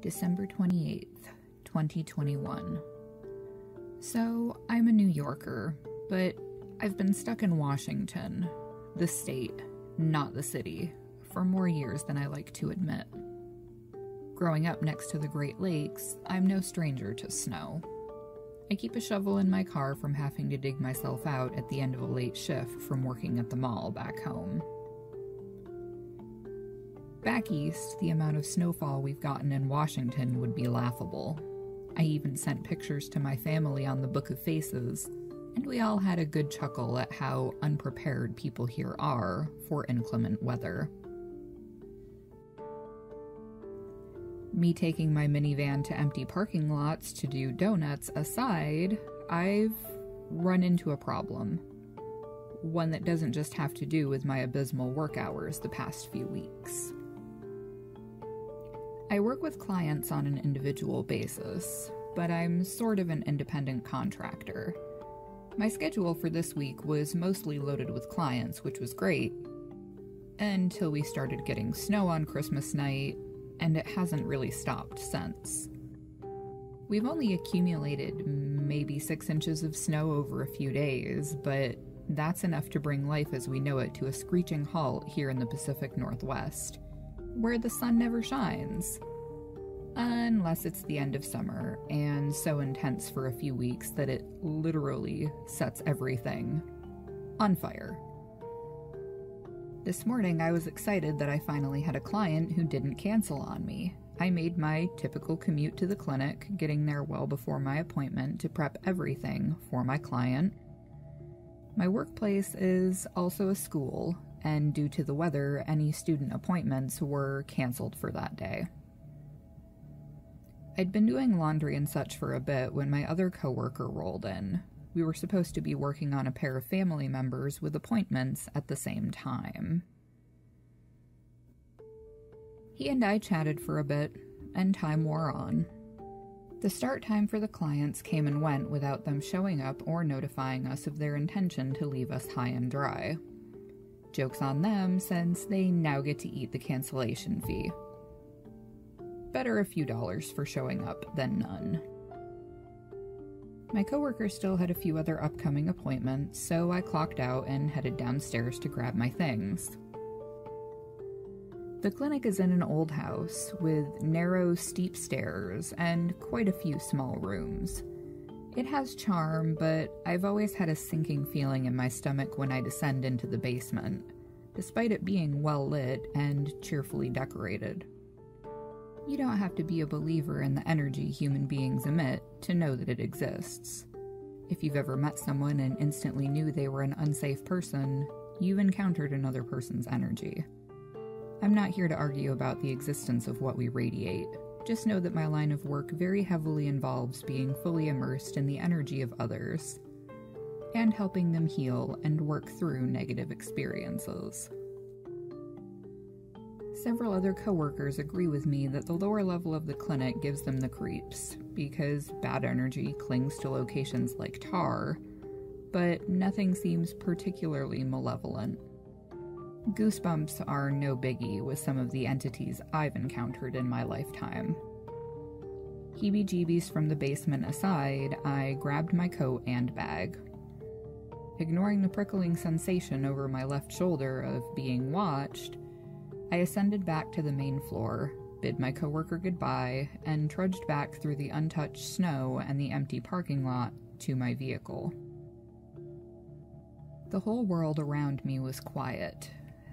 December 28th, 2021. So, I'm a New Yorker, but I've been stuck in Washington, the state, not the city, for more years than I like to admit. Growing up next to the Great Lakes, I'm no stranger to snow. I keep a shovel in my car from having to dig myself out at the end of a late shift from working at the mall back home. Back east, the amount of snowfall we've gotten in Washington would be laughable. I even sent pictures to my family on the Book of Faces, and we all had a good chuckle at how unprepared people here are for inclement weather. Me taking my minivan to empty parking lots to do donuts aside, I've run into a problem. One that doesn't just have to do with my abysmal work hours the past few weeks. I work with clients on an individual basis, but I'm sort of an independent contractor. My schedule for this week was mostly loaded with clients, which was great, until we started getting snow on Christmas night, and it hasn't really stopped since. We've only accumulated maybe 6 inches of snow over a few days, but that's enough to bring life as we know it to a screeching halt here in the Pacific Northwest, where the sun never shines. Unless it's the end of summer, and so intense for a few weeks that it literally sets everything on fire. This morning I was excited that I finally had a client who didn't cancel on me. I made my typical commute to the clinic, getting there well before my appointment to prep everything for my client. My workplace is also a school, and due to the weather, any student appointments were canceled for that day. I'd been doing laundry and such for a bit when my other coworker rolled in. We were supposed to be working on a pair of family members with appointments at the same time. He and I chatted for a bit, and time wore on. The start time for the clients came and went without them showing up or notifying us of their intention to leave us high and dry. Joke's on them, since they now get to eat the cancellation fee. Better a few dollars for showing up than none. My coworker still had a few other upcoming appointments, so I clocked out and headed downstairs to grab my things. The clinic is in an old house with narrow, steep stairs and quite a few small rooms. It has charm, but I've always had a sinking feeling in my stomach when I descend into the basement, despite it being well lit and cheerfully decorated. You don't have to be a believer in the energy human beings emit to know that it exists. If you've ever met someone and instantly knew they were an unsafe person, you've encountered another person's energy. I'm not here to argue about the existence of what we radiate. Just know that my line of work very heavily involves being fully immersed in the energy of others, and helping them heal and work through negative experiences. Several other coworkers agree with me that the lower level of the clinic gives them the creeps, because bad energy clings to locations like tar, but nothing seems particularly malevolent. Goosebumps are no biggie with some of the entities I've encountered in my lifetime. Heebie-jeebies from the basement aside, I grabbed my coat and bag. Ignoring the prickling sensation over my left shoulder of being watched, I ascended back to the main floor, bid my coworker goodbye, and trudged back through the untouched snow and the empty parking lot to my vehicle. The whole world around me was quiet,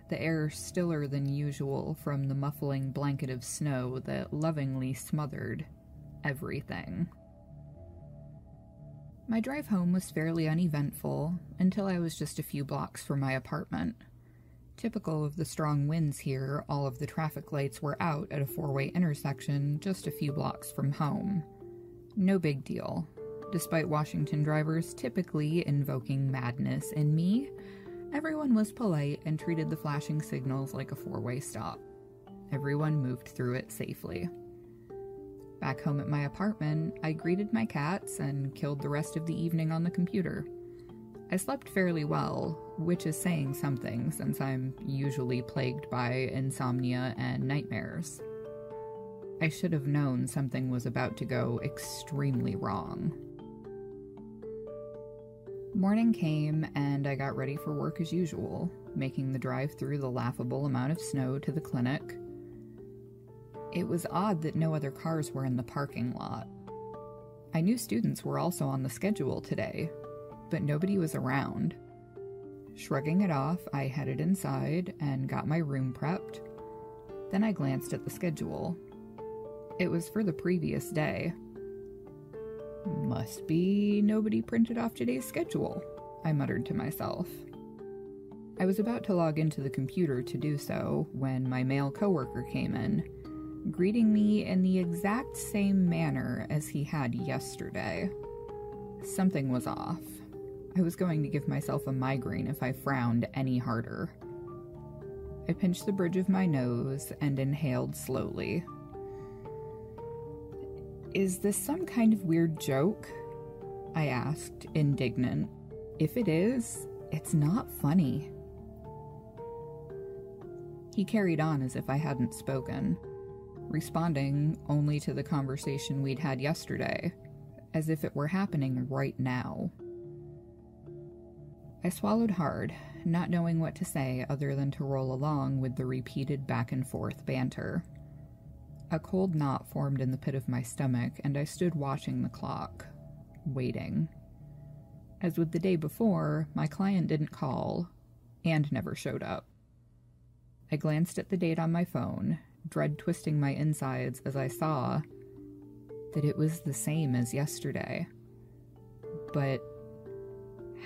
the air stiller than usual from the muffling blanket of snow that lovingly smothered everything. My drive home was fairly uneventful until I was just a few blocks from my apartment. Typical of the strong winds here, all of the traffic lights were out at a four-way intersection just a few blocks from home. No big deal. Despite Washington drivers typically invoking madness in me, everyone was polite and treated the flashing signals like a four-way stop. Everyone moved through it safely. Back home at my apartment, I greeted my cats and killed the rest of the evening on the computer. I slept fairly well, which is saying something since I'm usually plagued by insomnia and nightmares. I should have known something was about to go extremely wrong. Morning came, and I got ready for work as usual, making the drive through the laughable amount of snow to the clinic. It was odd that no other cars were in the parking lot. I knew students were also on the schedule today, but nobody was around. Shrugging it off, I headed inside and got my room prepped. Then I glanced at the schedule. It was for the previous day. Must be nobody printed off today's schedule, I muttered to myself. I was about to log into the computer to do so when my male coworker came in, greeting me in the exact same manner as he had yesterday. Something was off. I was going to give myself a migraine if I frowned any harder. I pinched the bridge of my nose and inhaled slowly. Is this some kind of weird joke? I asked, indignant. If it is, it's not funny. He carried on as if I hadn't spoken, responding only to the conversation we'd had yesterday, as if it were happening right now. I swallowed hard, not knowing what to say other than to roll along with the repeated back and forth banter. A cold knot formed in the pit of my stomach, and I stood watching the clock, waiting. As with the day before, my client didn't call, and never showed up. I glanced at the date on my phone, dread twisting my insides as I saw that it was the same as yesterday. But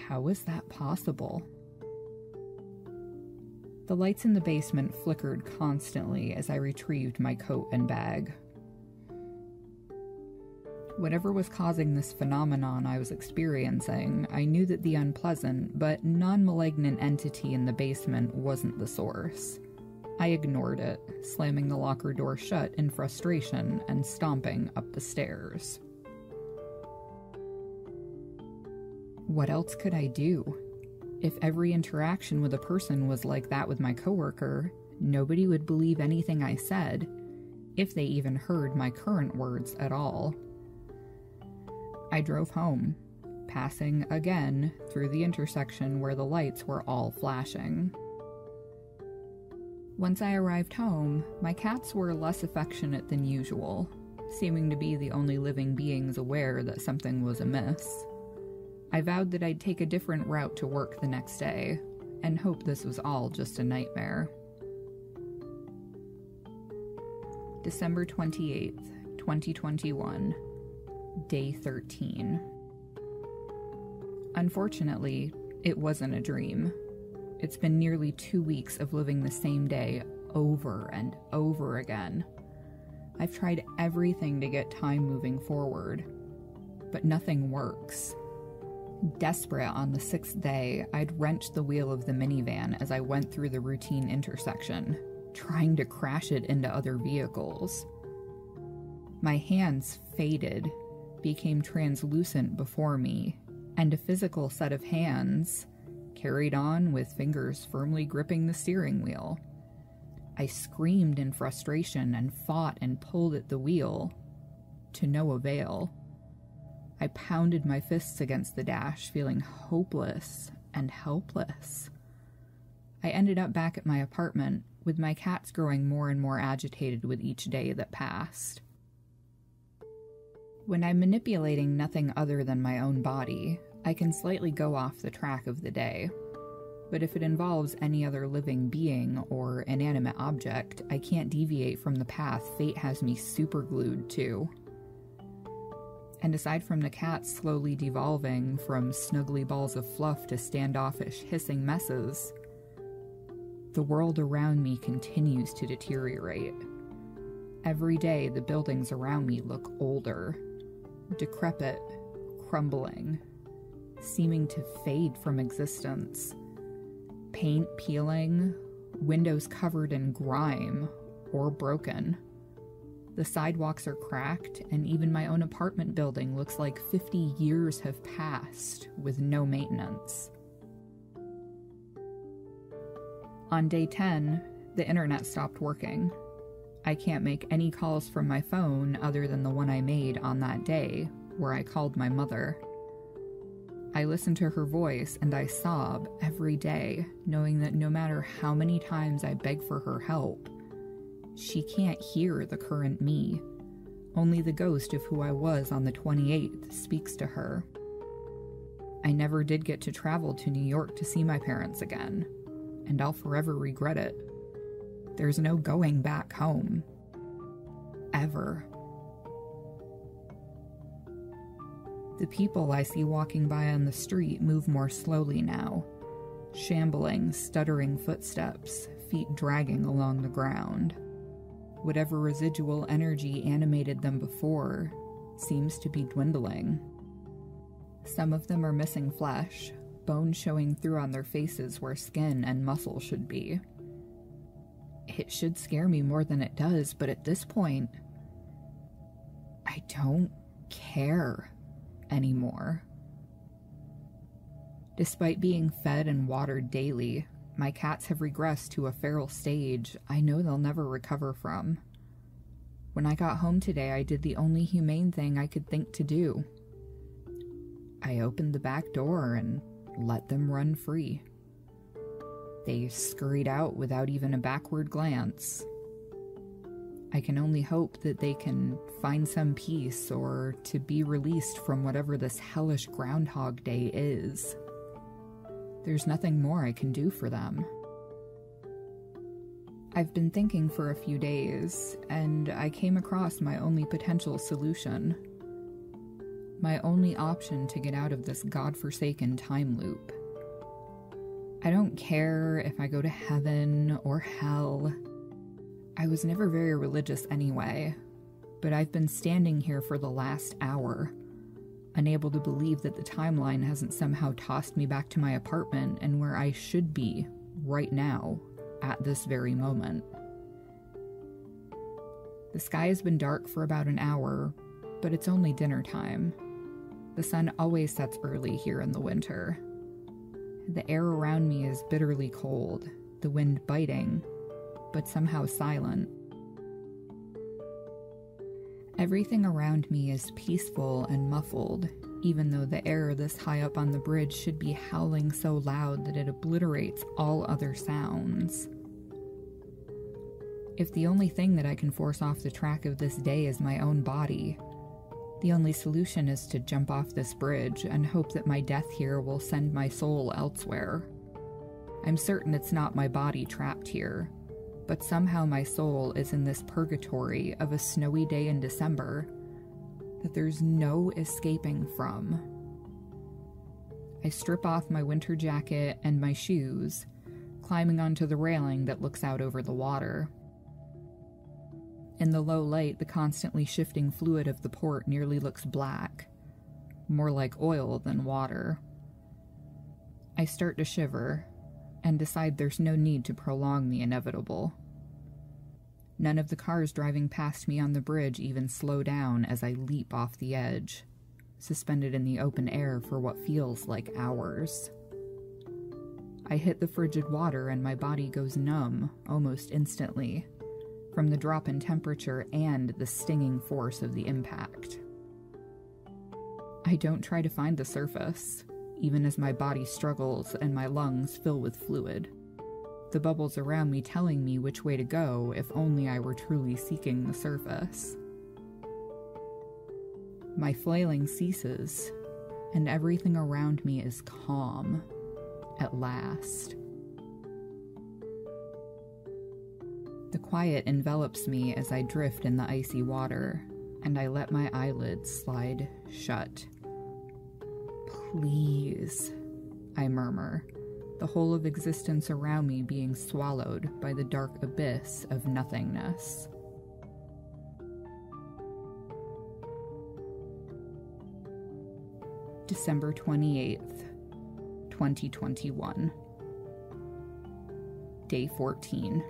how was that possible? The lights in the basement flickered constantly as I retrieved my coat and bag. Whatever was causing this phenomenon I was experiencing, I knew that the unpleasant but non-malignant entity in the basement wasn't the source. I ignored it, slamming the locker door shut in frustration and stomping up the stairs. What else could I do? If every interaction with a person was like that with my coworker, nobody would believe anything I said, if they even heard my current words at all. I drove home, passing again through the intersection where the lights were all flashing. Once I arrived home, my cats were less affectionate than usual, seeming to be the only living beings aware that something was amiss. I vowed that I'd take a different route to work the next day, and hope this was all just a nightmare. December 28th, 2021, Day 13. Unfortunately, it wasn't a dream. It's been nearly 2 weeks of living the same day over and over again. I've tried everything to get time moving forward, but nothing works. Desperate on the 6th day, I'd wrenched the wheel of the minivan as I went through the routine intersection, trying to crash it into other vehicles. My hands faded, became translucent before me, and a physical set of hands carried on with fingers firmly gripping the steering wheel. I screamed in frustration and fought and pulled at the wheel, to no avail. I pounded my fists against the dash, feeling hopeless and helpless. I ended up back at my apartment, with my cats growing more and more agitated with each day that passed. When I'm manipulating nothing other than my own body, I can slightly go off the track of the day. But if it involves any other living being or inanimate object, I can't deviate from the path fate has me superglued to. And aside from the cats slowly devolving from snuggly balls of fluff to standoffish, hissing messes, the world around me continues to deteriorate. Every day, the buildings around me look older, decrepit, crumbling, seeming to fade from existence. Paint peeling, windows covered in grime or broken. The sidewalks are cracked, and even my own apartment building looks like 50 years have passed with no maintenance. On day 10, the internet stopped working. I can't make any calls from my phone other than the one I made on that day, where I called my mother. I listen to her voice and I sob every day, knowing that no matter how many times I beg for her help, she can't hear the current me. Only the ghost of who I was on the 28th speaks to her. I never did get to travel to New York to see my parents again, and I'll forever regret it. There's no going back home. Ever. The people I see walking by on the street move more slowly now, shambling, stuttering footsteps, feet dragging along the ground. Whatever residual energy animated them before seems to be dwindling. Some of them are missing flesh, bones showing through on their faces where skin and muscle should be. It should scare me more than it does, but at this point, I don't care anymore. Despite being fed and watered daily, my cats have regressed to a feral stage I know they'll never recover from. When I got home today, I did the only humane thing I could think to do. I opened the back door and let them run free. They scurried out without even a backward glance. I can only hope that they can find some peace or to be released from whatever this hellish Groundhog Day is. There's nothing more I can do for them. I've been thinking for a few days, and I came across my only potential solution. My only option to get out of this godforsaken time loop. I don't care if I go to heaven or hell. I was never very religious anyway, but I've been standing here for the last hour, unable to believe that the timeline hasn't somehow tossed me back to my apartment and where I should be right now, at this very moment. The sky has been dark for about an hour, but it's only dinner time. The sun always sets early here in the winter. The air around me is bitterly cold, the wind biting, but somehow silent. Everything around me is peaceful and muffled, even though the air this high up on the bridge should be howling so loud that it obliterates all other sounds. If the only thing that I can force off the track of this day is my own body, the only solution is to jump off this bridge and hope that my death here will send my soul elsewhere. I'm certain it's not my body trapped here, but somehow my soul is in this purgatory of a snowy day in December that there's no escaping from. I strip off my winter jacket and my shoes, climbing onto the railing that looks out over the water. In the low light, the constantly shifting fluid of the port nearly looks black, more like oil than water. I start to shiver, and decide there's no need to prolong the inevitable. None of the cars driving past me on the bridge even slow down as I leap off the edge, suspended in the open air for what feels like hours. I hit the frigid water and my body goes numb almost instantly, from the drop in temperature and the stinging force of the impact. I don't try to find the surface, even as my body struggles and my lungs fill with fluid, the bubbles around me telling me which way to go if only I were truly seeking the surface. My flailing ceases, and everything around me is calm, at last. The quiet envelops me as I drift in the icy water, and I let my eyelids slide shut. Please, I murmur, the whole of existence around me being swallowed by the dark abyss of nothingness. December 28th, 2021. Day 14.